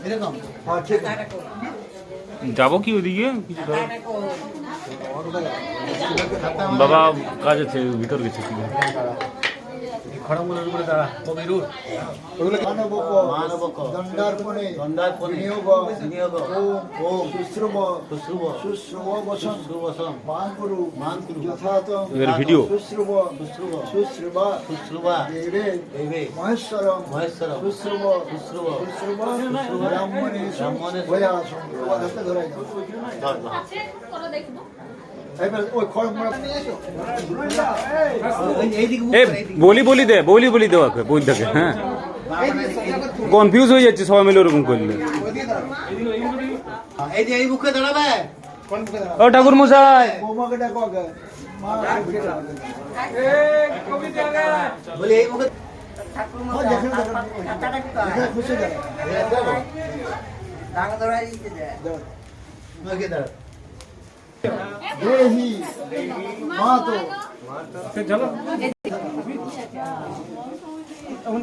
এরকম হ্যাঁ ঠিক আছে যাবো কি ওদিকে কিছু বাবা কাজ আছে ভিতর গেছে কি খড়মগুলোর উপরে দাঁড়া কবিরুর ওগুলো মানবক দণ্ডার্পণে বিনিয়োগ ওম শুশ্রুব বসন মানকুরু যথাতম এর ভিডিও শুশ্রুবা দেবে মহেশ্বরম শুশ্রুব ব্রাহ্মণে ভয়া সংবাদতে ধরাই এবার ওই খড়মগুলো এ বলি দে ওকে বই থাকে হ্যাঁ কনফিউজ হয়ে যাচ্ছে সবাই মিলে ওরকম করলে এই যে এই মুখে দাঁড়াবে ও ঠাকুর মশাই বৌমাকে ডাকো আগে মা বলি এই মুখে ঠাকুর মশাই খুশি দাঁড়া ডাঙ্গা ধরাই দিতে যায় ওকে দাঁড়া দেহি মাতো চলো এখন